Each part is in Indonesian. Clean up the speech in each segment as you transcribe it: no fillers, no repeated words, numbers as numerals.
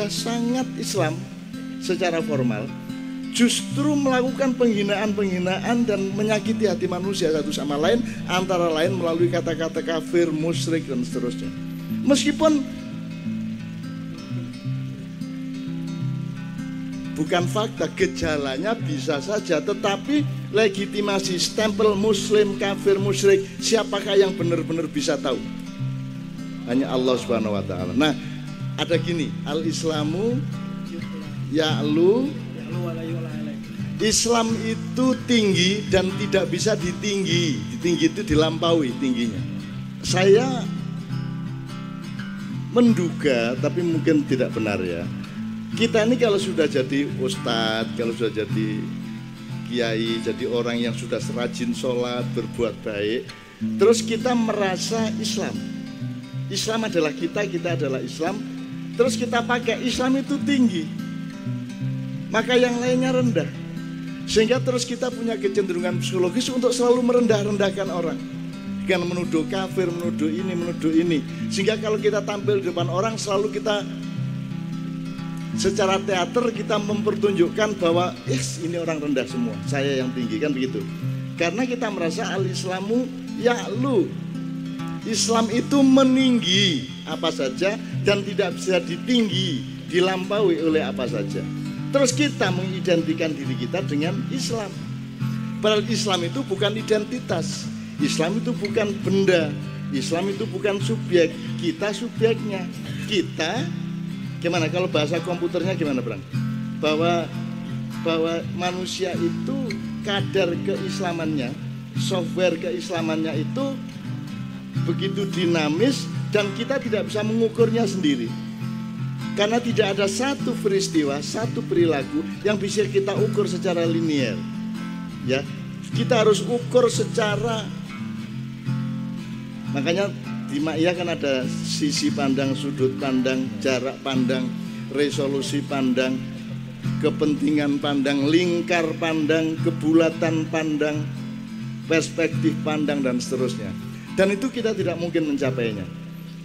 sangat Islam secara formal, justru melakukan penghinaan-penghinaan dan menyakiti hati manusia satu sama lain, antara lain melalui kata-kata kafir, musyrik, dan seterusnya. Meskipun bukan fakta, gejalanya bisa saja, tetapi legitimasi stempel muslim, kafir, musyrik, siapakah yang benar-benar bisa tahu? Hanya Allah Subhanahu wa ta'ala. Nah, ada gini, al-Islamu ya'lu, Islam itu tinggi dan tidak bisa ditinggi. Tinggi itu dilampaui tingginya. Saya menduga, tapi mungkin tidak benar ya, kita ini kalau sudah jadi ustadz, kalau sudah jadi kiai, jadi orang yang sudah serajin sholat, berbuat baik, terus kita merasa Islam adalah kita adalah Islam, terus kita pakai Islam itu tinggi, maka yang lainnya rendah. Sehingga terus kita punya kecenderungan psikologis untuk selalu merendah-rendahkan orang, dengan menuduh kafir, menuduh ini. Sehingga kalau kita tampil di depan orang, selalu kita secara teater kita mempertunjukkan bahwa ini orang rendah semua, saya yang tinggi, kan begitu. Karena kita merasa al-Islamu ya'lu, Islam itu meninggi apa saja dan tidak bisa ditinggi, dilampaui oleh apa saja. Terus kita mengidentikan diri kita dengan Islam. Padahal Islam itu bukan identitas, Islam itu bukan benda, Islam itu bukan subjek, kita subjeknya. Kita, gimana kalau bahasa komputernya gimana, Bang? Bahwa manusia itu kadar keislamannya, software keislamannya itu begitu dinamis dan kita tidak bisa mengukurnya sendiri. Karena tidak ada satu peristiwa, satu perilaku yang bisa kita ukur secara linier. Ya, kita harus ukur secara, makanya di Ma'iyah kan ada sisi pandang, sudut pandang, jarak pandang, resolusi pandang, kepentingan pandang, lingkar pandang, kebulatan pandang, perspektif pandang, dan seterusnya. Dan itu kita tidak mungkin mencapainya.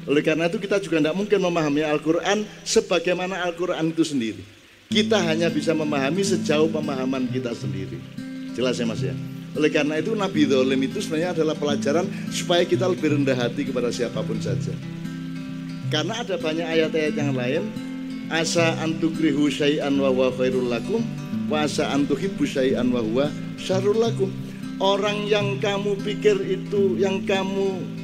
Oleh karena itu kita juga tidak mungkin memahami Al-Quran sebagaimana Al-Quran itu sendiri. Kita hanya bisa memahami sejauh pemahaman kita sendiri. Jelas ya Mas ya? Oleh karena itu Nabi Dzolim itu sebenarnya adalah pelajaran supaya kita lebih rendah hati kepada siapapun saja. Karena ada banyak ayat-ayat yang lain. Asa antukrihu syai'an wa huwa khairul lakum, wa asa antuhibbu syai'an wa huwa syarrul lakum. Orang yang kamu pikir itu, yang kamu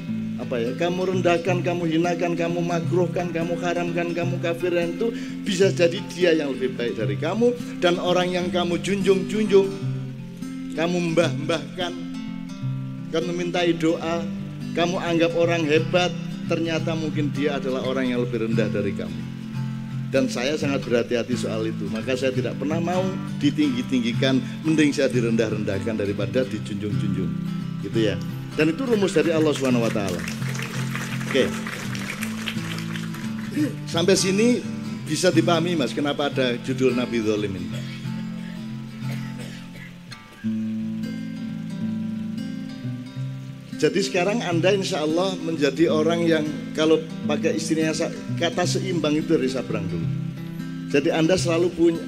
kamu rendahkan, kamu hinakan, kamu makruhkan, kamu haramkan, kamu kafirkan, itu bisa jadi dia yang lebih baik dari kamu. Dan orang yang kamu junjung-junjung, kamu mbah-mbahkan, kamu mintai doa, kamu anggap orang hebat, ternyata mungkin dia adalah orang yang lebih rendah dari kamu. Dan saya sangat berhati-hati soal itu. Maka saya tidak pernah mau ditinggi-tinggikan, mending saya direndah-rendahkan daripada dijunjung-junjung. Gitu ya. Dan itu rumus dari Allah Subhanahu wa taala. Oke. Sampai sini bisa dipahami Mas kenapa ada judul Nabi Dzolim ini. Jadi sekarang Anda insya Allah menjadi orang yang kalau pakai istilahnya kata seimbang itu dari Sabrang dulu. Jadi Anda selalu punya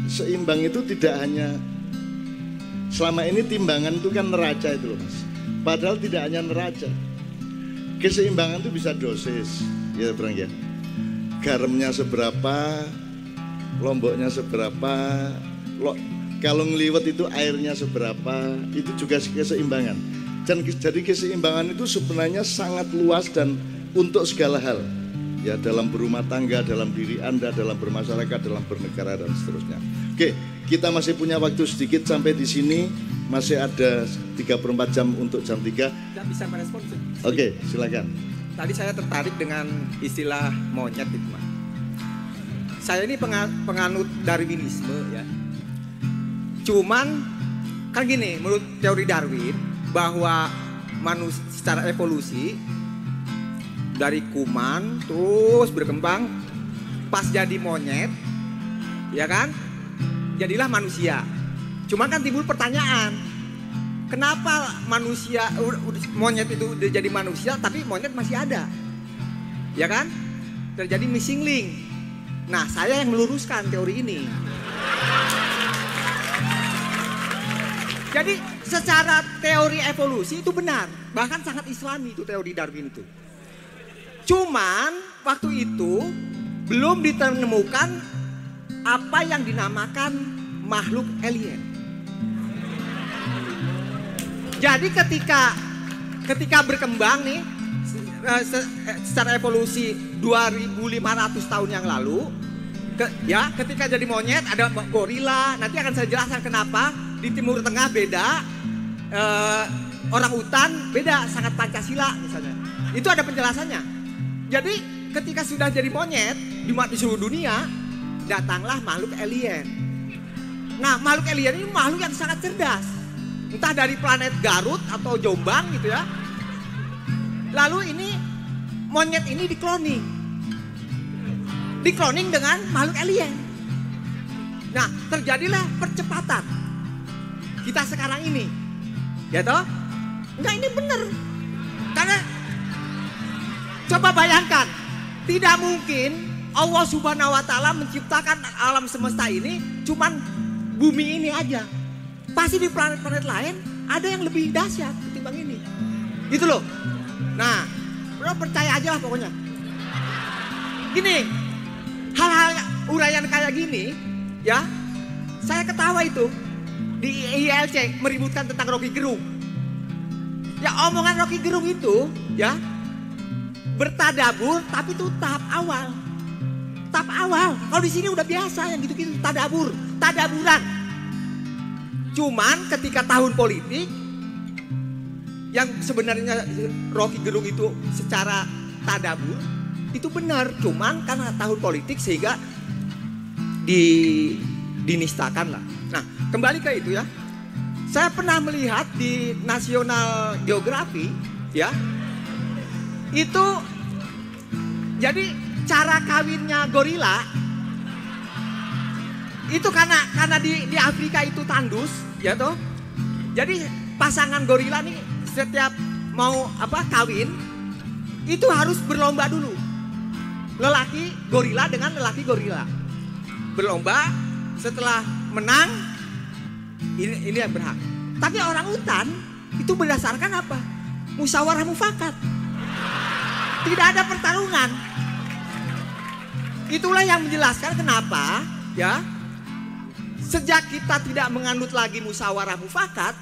seimbang itu tidak hanya selama ini timbangan itu kan neraca itu loh Mas. Padahal tidak hanya neraca. Keseimbangan itu bisa dosis, ya Bang ya. Garamnya seberapa, lomboknya seberapa, kalau ngeliwet itu airnya seberapa, itu juga keseimbangan. Dan jadi keseimbangan itu sebenarnya sangat luas dan untuk segala hal. Ya dalam berumah tangga, dalam diri Anda, dalam bermasyarakat, dalam bernegara dan seterusnya. Oke, kita masih punya waktu sedikit sampai di sini. Masih ada 34 jam untuk jam 3. Tidak bisa merespon. Oke, silakan. Tadi saya tertarik dengan istilah monyet itu, Mas. Saya ini penganut Darwinisme ya. Cuman kan gini, menurut teori Darwin bahwa manusia secara evolusi dari kuman terus berkembang, pas jadi monyet, ya kan? Jadilah manusia. Cuman kan timbul pertanyaan, kenapa manusia monyet itu udah jadi manusia tapi monyet masih ada, ya kan? Terjadi missing link. Nah, saya yang meluruskan teori ini. Jadi secara teori evolusi itu benar, bahkan sangat Islami itu teori Darwin itu. Cuman waktu itu belum ditemukan apa yang dinamakan makhluk alien. Jadi ketika berkembang nih secara evolusi 2500 tahun yang lalu, ketika jadi monyet ada gorila. Nanti akan saya jelaskan kenapa di Timur Tengah beda, orang hutan beda, sangat Pancasila misalnya. Itu ada penjelasannya. Jadi ketika sudah jadi monyet di seluruh dunia, datanglah makhluk alien. Nah, makhluk alien ini makhluk yang sangat cerdas. Entah dari planet Garut atau Jombang gitu ya. Lalu ini monyet ini dikloning. Dikloning dengan makhluk alien. Nah, terjadilah percepatan. Kita sekarang ini. Ya toh? Enggak, ini benar. Karena coba bayangkan, tidak mungkin Allah Subhanahu wa taala menciptakan alam semesta ini cuman bumi ini aja. Pasti di planet-planet lain ada yang lebih dahsyat ketimbang ini. Gitu loh. Nah, lo percaya aja lah pokoknya. Gini, hal-hal uraian kayak gini, ya, saya ketawa itu di ILC meributkan tentang Rocky Gerung. Ya, omongan Rocky Gerung itu, ya, bertadabur, tapi itu tahap awal. Tahap awal. Kalau di sini udah biasa yang gitu-gitu, tadaburan. Cuman ketika tahun politik, yang sebenarnya Rocky Gerung itu secara tadabur itu benar, cuman karena tahun politik sehingga dinistakan lah. Nah, kembali ke itu ya. Saya pernah melihat di National Geography ya. Itu jadi cara kawinnya gorila itu karena di Afrika itu tandus, ya toh. Jadi pasangan gorila nih setiap mau kawin itu harus berlomba dulu. Lelaki gorila dengan lelaki gorila berlomba, setelah menang ini yang berhak. Tapi orang hutan itu berdasarkan apa? Musyawarah mufakat. Tidak ada pertarungan. Itulah yang menjelaskan kenapa ya. Sejak kita tidak menganut lagi musyawarah mufakat,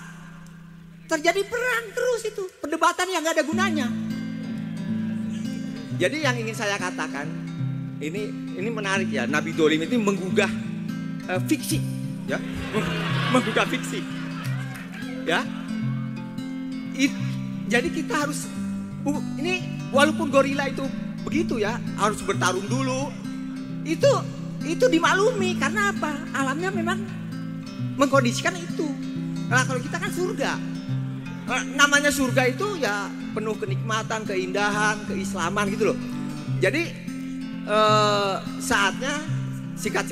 terjadi perang terus itu, perdebatan yang gak ada gunanya. Jadi yang ingin saya katakan, ini menarik ya, Nabi Dolim itu menggugah fiksi, ya, menggugah fiksi, ya. Jadi kita harus, ini walaupun gorila itu begitu ya, harus bertarung dulu, itu dimaklumi karena apa? Alamnya memang mengkondisikan itu. Nah, kalau kita kan surga. Namanya surga itu ya penuh kenikmatan, keindahan, keislaman gitu loh. Jadi saatnya singkat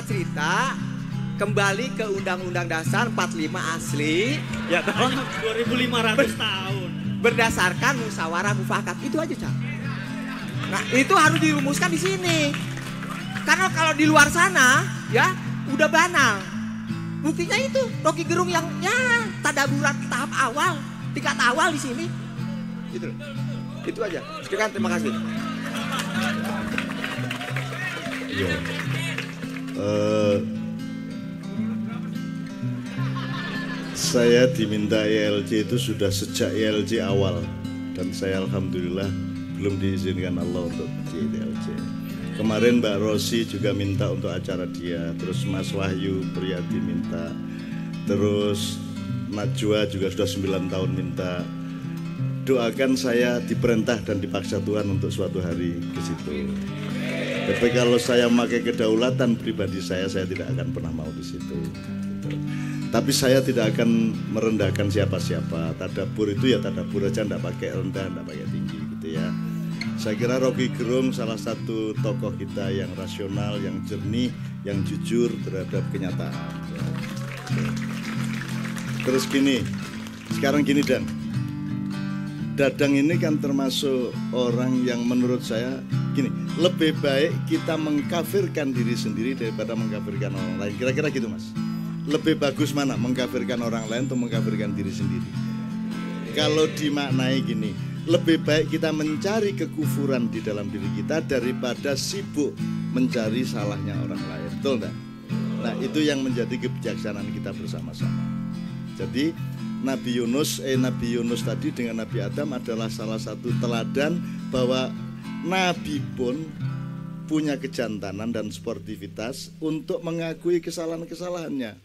cerita kembali ke Undang-Undang Dasar 45 asli ya tahun 2500 tahun. Berdasarkan musyawarah mufakat. Itu aja, Cak. Nah, itu harus dirumuskan di sini. Karena kalau di luar sana, ya, udah banal. Buktinya itu, Rocky Gerung yang ya tadaburan tahap awal, tingkat awal di sini. Gitu. Itu aja. Sekian, terima kasih. Ya. Saya diminta ILC itu sudah sejak ILC awal, dan saya alhamdulillah belum diizinkan Allah untuk di ILC. Kemarin Mbak Rosi juga minta untuk acara dia, terus Mas Wahyu Priyadi minta, terus Najwa juga sudah 9 tahun minta. Doakan saya diperintah dan dipaksa Tuhan untuk suatu hari ke situ. Tapi kalau saya memakai kedaulatan pribadi saya tidak akan pernah mau di situ. Gitu. Tapi saya tidak akan merendahkan siapa-siapa. Tadabur itu ya tadabur aja, enggak pakai rendah, enggak pakai tinggi gitu ya. Saya kira Rocky Gerung salah satu tokoh kita yang rasional, yang jernih, yang jujur terhadap kenyataan. Ya. Terus sekarang gini Dadang ini kan termasuk orang yang menurut saya Gini, lebih baik kita mengkafirkan diri sendiri daripada mengkafirkan orang lain. Kira-kira gitu Mas. Lebih bagus mana, mengkafirkan orang lain atau mengkafirkan diri sendiri? Kalau dimaknai gini, lebih baik kita mencari kekufuran di dalam diri kita daripada sibuk mencari salahnya orang lain. Betul enggak? Nah, itu yang menjadi kebijaksanaan kita bersama-sama. Jadi Nabi Yunus tadi dengan Nabi Adam adalah salah satu teladan bahwa Nabi pun punya kejantanan dan sportivitas untuk mengakui kesalahan-kesalahannya.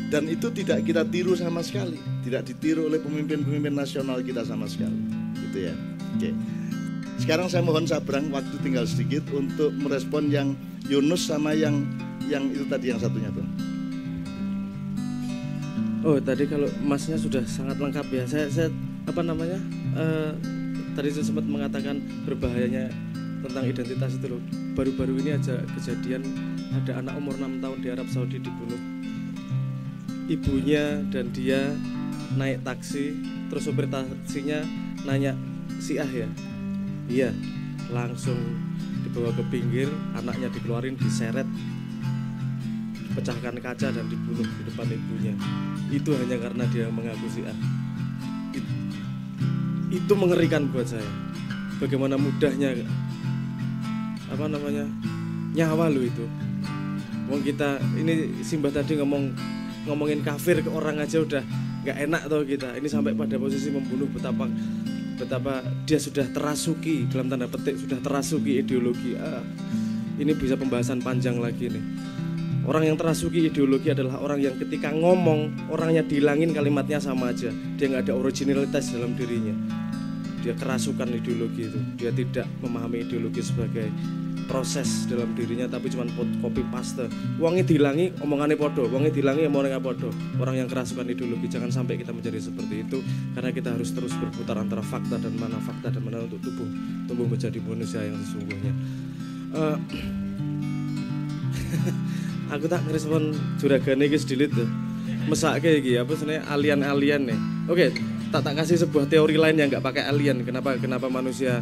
Dan itu tidak kita tiru sama sekali, tidak ditiru oleh pemimpin-pemimpin nasional kita sama sekali. Gitu ya. Oke. Sekarang saya mohon Sabrang, waktu tinggal sedikit untuk merespon yang Yunus sama yang itu tadi yang satunya, Bang. Oh, tadi kalau Masnya sudah sangat lengkap ya. Saya tadi saya sempat mengatakan berbahayanya tentang identitas itu loh. Baru-baru ini aja kejadian ada anak umur 6 tahun di Arab Saudi dibunuh. Ibunya dan dia naik taksi, terus sopir taksinya nanya, "Si Ah ya?" Iya, langsung dibawa ke pinggir, anaknya dikeluarin, diseret, pecahkan kaca dan dibunuh di depan ibunya. Itu hanya karena dia mengaku si A. Itu mengerikan buat saya. Bagaimana mudahnya nyawa lo itu. Wong kita ini Simbah tadi ngomongin kafir ke orang aja udah nggak enak tau kita. Ini sampai pada posisi membunuh, betapa dia sudah terasuki, dalam tanda petik sudah terasuki ideologi. Ini bisa pembahasan panjang lagi nih. Orang yang terasuki ideologi adalah orang yang ketika ngomong, orangnya dihilangin kalimatnya sama aja. Dia nggak ada originalitas dalam dirinya. Dia kerasukan ideologi itu. Dia tidak memahami ideologi sebagai proses dalam dirinya, tapi cuma copy paste. Uangnya dihilangi, omongannya podo. Uangnya dihilangi, omongannya podo. Orang yang kerasukan ideologi, jangan sampai kita menjadi seperti itu. Karena kita harus terus berputar antara fakta dan mana untuk tumbuh menjadi manusia yang sesungguhnya. Aku tak ngerespon juragane iki sedilit tuh. Mesake iki apa sebenarnya alien-alien nih. Oke, tak kasih sebuah teori lain yang enggak pakai alien. Kenapa manusia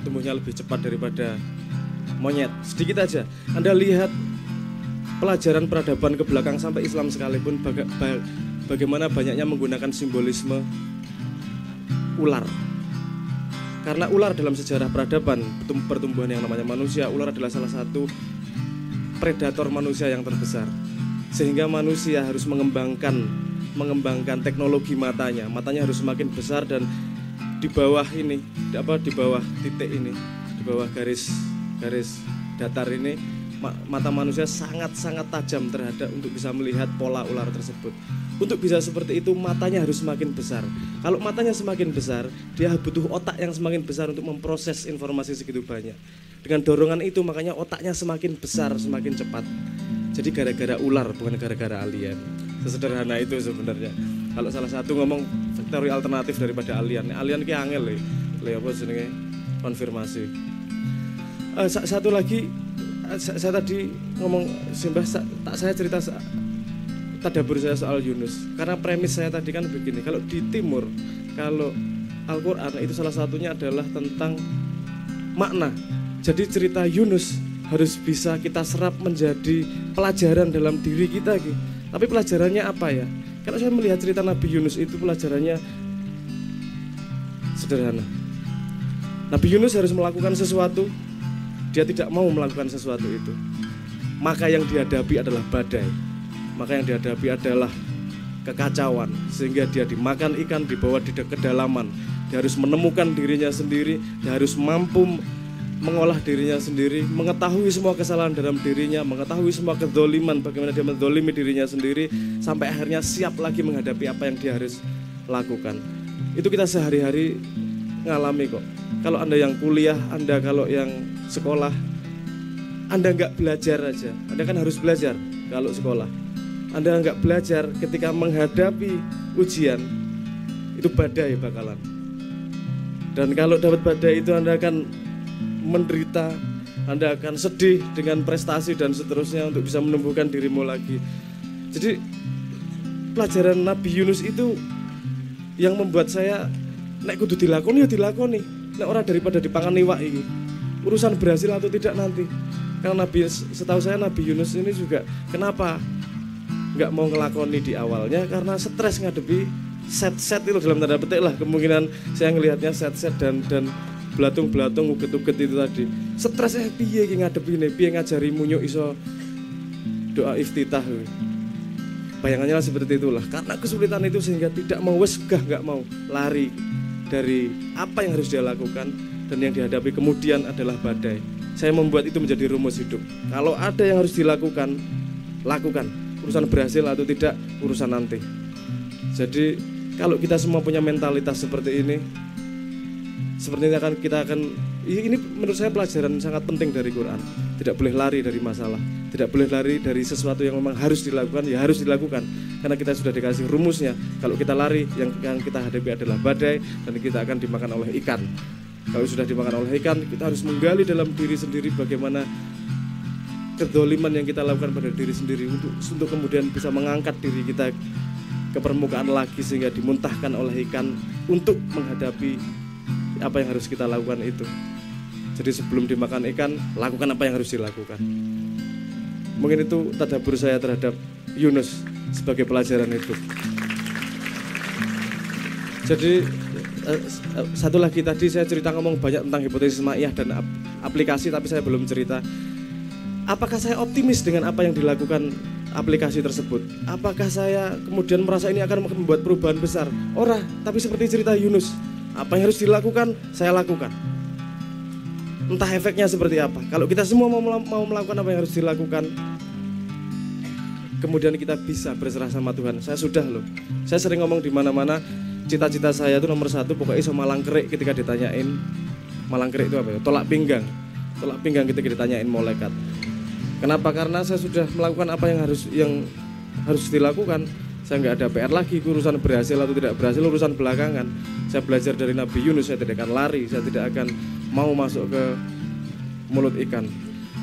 tumbuhnya lebih cepat daripada monyet. Sedikit aja. Anda lihat pelajaran peradaban ke belakang sampai Islam sekalipun bagaimana banyaknya menggunakan simbolisme ular. Karena ular dalam sejarah peradaban pertumbuhan yang namanya manusia, ular adalah salah satu predator manusia yang terbesar, sehingga manusia harus mengembangkan teknologi matanya harus semakin besar, dan di bawah ini, di bawah titik ini, di bawah garis datar ini, mata manusia sangat tajam terhadap untuk bisa melihat pola ular tersebut. Untuk bisa seperti itu matanya harus semakin besar. Kalau matanya semakin besar, dia butuh otak yang semakin besar untuk memproses informasi segitu banyak. Dengan dorongan itu makanya otaknya semakin besar, semakin cepat. Jadi gara-gara ular, bukan gara-gara alien. Sesederhana itu sebenarnya. Kalau salah satu ngomong teori alternatif daripada alien ki angel le apa jenenge konfirmasi. Satu lagi, saya tadi ngomong Simbah, saya cerita tadabbur saya soal Yunus. Karena premis saya tadi kan begini, kalau di timur, kalau Al-Quran itu salah satunya adalah tentang makna. Jadi cerita Yunus harus bisa kita serap menjadi pelajaran dalam diri kita gitu. Tapi pelajarannya apa ya? Kalau saya melihat cerita Nabi Yunus itu pelajarannya sederhana. Nabi Yunus harus melakukan sesuatu, dia tidak mau melakukan sesuatu itu. Maka yang dihadapi adalah badai. Maka yang dihadapi adalah kekacauan, sehingga dia dimakan ikan, dibawa di kedalaman. Dia harus menemukan dirinya sendiri, dia harus mampu mengolah dirinya sendiri, mengetahui semua kesalahan dalam dirinya, mengetahui semua kedzoliman, bagaimana dia menzolimi dirinya sendiri, sampai akhirnya siap lagi menghadapi apa yang dia harus lakukan. Itu kita sehari-hari ngalami kok. Kalau Anda yang kuliah, Anda kalau yang sekolah, Anda nggak belajar aja, Anda kan harus belajar kalau sekolah. Anda nggak belajar ketika menghadapi ujian, itu badai bakalan. Dan kalau dapat badai itu Anda akan menderita, Anda akan sedih dengan prestasi dan seterusnya untuk bisa menumbuhkan dirimu lagi. Jadi pelajaran Nabi Yunus itu yang membuat saya nek kudu dilakoni ya dilakoni. Nek ora daripada dipangan iwak iki. urusan berhasil atau tidak nanti. Karena setahu saya Nabi Yunus ini juga kenapa nggak mau ngelakoni di awalnya, karena stres ngadepi set-set itu dalam tanda petik lah, kemungkinan saya ngelihatnya set-set dan belatung-belatung uget-uget itu tadi. Stres piye iki ngadepine, piye ngajari munyuk iso doa iftitah. Bayangannya lah seperti itulah. Karena kesulitan itu sehingga tidak mau nggak mau lari dari apa yang harus dia lakukan, dan yang dihadapi kemudian adalah badai. Saya membuat itu menjadi rumus hidup. Kalau ada yang harus dilakukan, lakukan. Urusan berhasil atau tidak, urusan nanti. Jadi kalau kita semua punya mentalitas seperti ini, sepertinya kita akan, ini menurut saya pelajaran sangat penting dari Quran. Tidak boleh lari dari masalah, tidak boleh lari dari sesuatu yang memang harus dilakukan, ya harus dilakukan. Karena kita sudah dikasih rumusnya. Kalau kita lari, yang kita hadapi adalah badai, dan kita akan dimakan oleh ikan. Kalau sudah dimakan oleh ikan, kita harus menggali dalam diri sendiri bagaimana kedzaliman yang kita lakukan pada diri sendiri untuk kemudian bisa mengangkat diri kita ke permukaan lagi sehingga dimuntahkan oleh ikan untuk menghadapi apa yang harus kita lakukan itu. Jadi sebelum dimakan ikan, lakukan apa yang harus dilakukan. Mungkin itu tadabbur saya terhadap Yunus sebagai pelajaran hidup. Jadi satu lagi, tadi saya cerita ngomong banyak tentang hipotesis ma'iyah dan aplikasi, tapi saya belum cerita apakah saya optimis dengan apa yang dilakukan aplikasi tersebut. Apakah saya kemudian merasa ini akan membuat perubahan besar? Ora, tapi seperti cerita Yunus, apa yang harus dilakukan, saya lakukan. Entah efeknya seperti apa. Kalau kita semua mau melakukan apa yang harus dilakukan, kemudian kita bisa berserah sama Tuhan. Saya sudah loh. Saya sering ngomong di mana-mana, cita-cita saya itu nomor 1 pokoknya iso malang kerik ketika ditanyain. Malang kerik itu apa ya? Tolak pinggang. Tolak pinggang ketika ditanyain malaikat. Kenapa? Karena saya sudah melakukan apa yang harus dilakukan. Saya nggak ada PR lagi, urusan berhasil atau tidak berhasil urusan belakangan. Saya belajar dari Nabi Yunus, saya tidak akan lari, saya tidak akan mau masuk ke mulut ikan.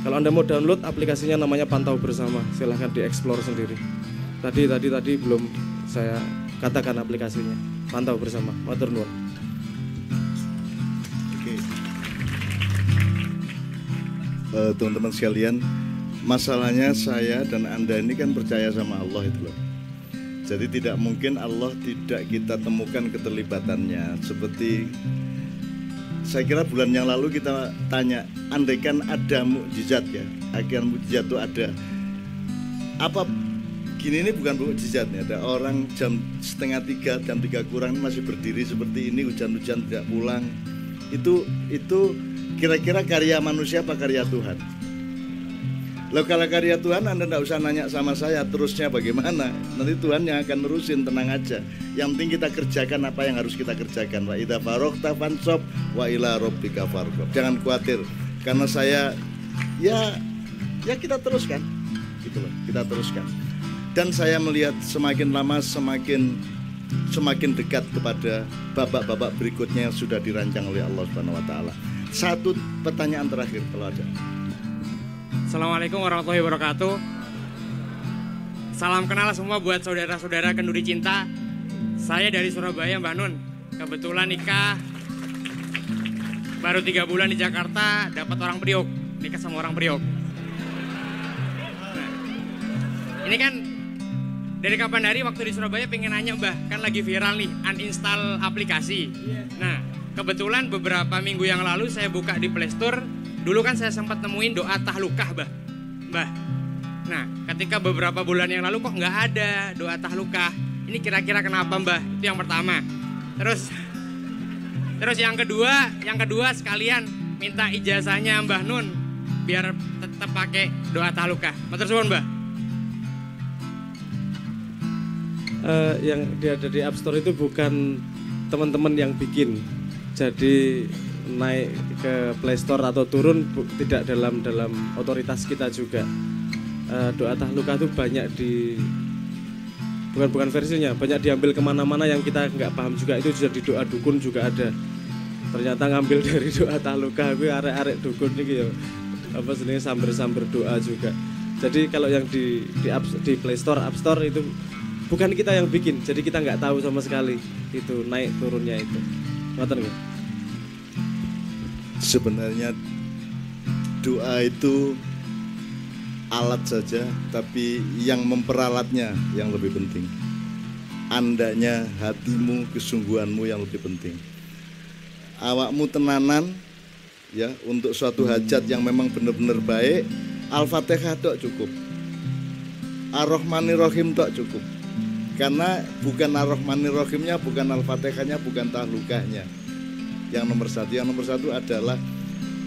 Kalau Anda mau download aplikasinya namanya Pantau Bersama, silahkan dieksplor sendiri. Tadi belum saya katakan aplikasinya, Pantau Bersama, matur nuwun. Oke. Teman-teman sekalian, masalahnya saya dan Anda ini kan percaya sama Allah itu loh. Jadi tidak mungkin Allah tidak kita temukan keterlibatannya. Seperti saya kira bulan yang lalu kita tanya, andaikan ada mukjizat ya, akhirnya mukjizat itu ada. Apa gini, ini bukan mukjizat nih, ada orang jam 2:30, jam 3 kurang masih berdiri seperti ini, hujan-hujan tidak pulang. Itu kira-kira karya manusia apa karya Tuhan? Loh, kalau karya Tuhan Anda tidak usah nanya sama saya terusnya bagaimana. Nanti Tuhan yang akan nerusin, tenang aja. Yang penting kita kerjakan apa yang harus kita kerjakan. Wa idza faraghta fansab wa ila rabbika farghab. Jangan khawatir karena saya ya kita teruskan. Gitu loh, kita teruskan. Dan saya melihat semakin lama semakin dekat kepada babak-babak berikutnya yang sudah dirancang oleh Allah Subhanahu wa taala. Satu pertanyaan terakhir kalau ada. Assalamualaikum warahmatullahi wabarakatuh. Salam kenal semua buat saudara-saudara kenduri cinta. Saya dari Surabaya, Mbak Nun. Kebetulan nikah baru 3 bulan di Jakarta, dapat orang Priok. Nikah sama orang Priok. Nah, ini kan dari kapan hari waktu di Surabaya pengen nanya Mbah, kan lagi viral nih uninstall aplikasi. Nah, kebetulan beberapa minggu yang lalu saya buka di Play Store. Dulu kan saya sempat nemuin doa tahlukah, Mbah. Nah, ketika beberapa bulan yang lalu kok nggak ada doa tahlukah. Ini kira-kira kenapa, Mbah? Itu yang pertama. Terus yang kedua sekalian minta ijazahnya Mbah Nun biar tetap pakai doa tahlukah. Matur suwun, Mbah. Yang ada di App Store itu bukan teman-teman yang bikin. Jadi naik ke Play Store atau turun tidak dalam otoritas kita juga. Doa tahlukah itu banyak bukan versinya, banyak diambil kemana-mana yang kita nggak paham juga. Itu sudah di doa dukun juga ada. Ternyata ngambil dari doa tahlukah, gue arek-arek dukun ini ya apa sebenarnya samber-samber doa juga. Jadi kalau yang di Play Store, App Store itu bukan kita yang bikin, jadi kita nggak tahu sama sekali itu naik turunnya itu. Ngoten nggih? Sebenarnya doa itu alat saja, tapi yang memperalatnya yang lebih penting. Andanya, hatimu, kesungguhanmu yang lebih penting. Awakmu tenanan ya untuk suatu hajat yang memang benar-benar baik, Al-Fatihah tok cukup. Ar-Rahmanir-Rahim tok cukup. Karena bukan Ar-Rahmanir-Rahimnya, bukan Al-Fatihahnya, bukan tahlukahnya. Yang nomor satu adalah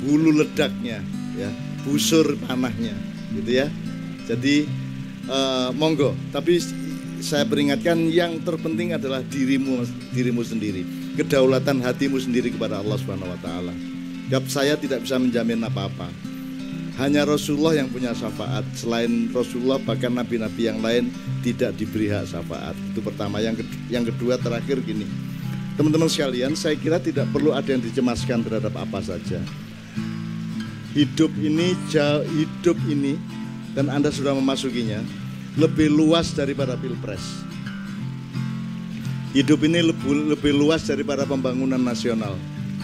hulu ledaknya, ya, busur panahnya, gitu ya. Jadi monggo. Tapi saya peringatkan yang terpenting adalah dirimu sendiri, kedaulatan hatimu sendiri kepada Allah Subhanahu Wa Taala. Saya tidak bisa menjamin apa-apa. Hanya Rasulullah yang punya syafaat. Selain Rasulullah bahkan nabi-nabi yang lain tidak diberi hak syafaat. Itu pertama. Yang kedua terakhir gini. Teman-teman sekalian, saya kira tidak perlu ada yang dicemaskan terhadap apa saja. Hidup ini dan Anda sudah memasukinya lebih luas daripada Pilpres. Hidup ini lebih luas daripada pembangunan nasional.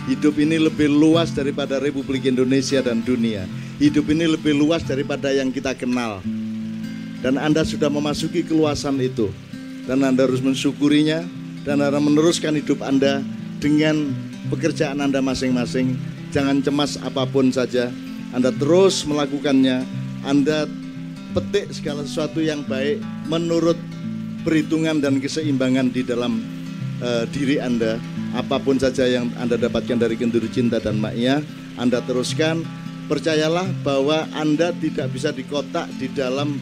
Hidup ini lebih luas daripada Republik Indonesia dan dunia. Hidup ini lebih luas daripada yang kita kenal. Dan Anda sudah memasuki keluasan itu. Dan Anda harus mensyukurinya. Dan Anda meneruskan hidup Anda dengan pekerjaan Anda masing-masing. Jangan cemas apapun saja. Anda terus melakukannya. Anda petik segala sesuatu yang baik menurut perhitungan dan keseimbangan di dalam diri Anda. Apapun saja yang Anda dapatkan dari Genduru Cinta dan Ma'iyah, Anda teruskan. Percayalah bahwa Anda tidak bisa dikotak di dalam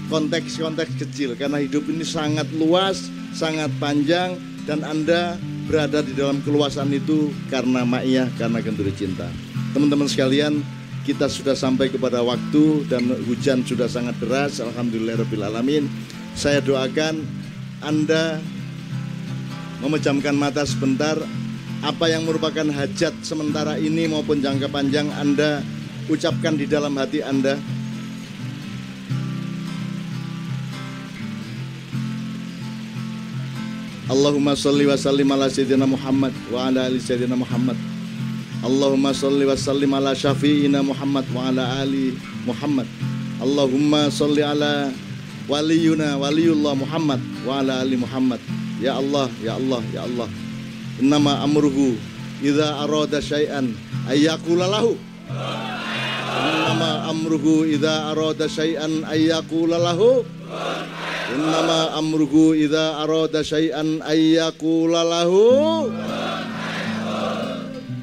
konteks-konteks kecil. Karena hidup ini sangat luas, sangat panjang. Dan Anda berada di dalam keluasan itu karena Ma'iyah, karena Genduru Cinta. Teman-teman sekalian, kita sudah sampai kepada waktu dan hujan sudah sangat deras. Alhamdulillahirrabbilalamin. Saya doakan Anda memejamkan mata sebentar. Apa yang merupakan hajat sementara ini maupun jangka panjang Anda ucapkan di dalam hati Anda. Allahumma sholli wa sallim ala sayyidina Muhammad wa ala ali sayyidina Muhammad. Allahumma sholli wa sallim ala syafi'ina Muhammad wa ala ali Muhammad. Allahumma sholli ala waliyuna waliyullah Muhammad wa ala ali Muhammad. Ya Allah, ya Allah, ya Allah. Innama amruhu idza arada syai'an ayyaqula lahu. Innama amruhu idza arada syai'an ayyaqula lahu. Innama amruhu idza arada syai'an ayyaqula lahu.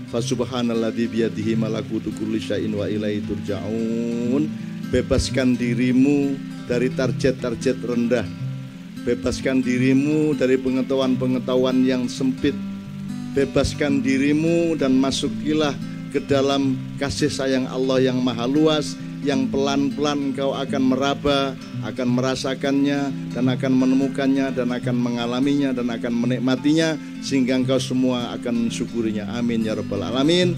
Fa subhanalladzi biyadihi malakutu kulli syai'in wa ilaihi turja'un. Bebaskan dirimu dari target-target rendah. Bebaskan dirimu dari pengetahuan-pengetahuan yang sempit. Bebaskan dirimu dan masukilah ke dalam kasih sayang Allah yang maha luas, yang pelan-pelan kau akan meraba, akan merasakannya, dan akan menemukannya, dan akan mengalaminya, dan akan menikmatinya, sehingga engkau semua akan mensyukurinya. Amin ya rabbal alamin.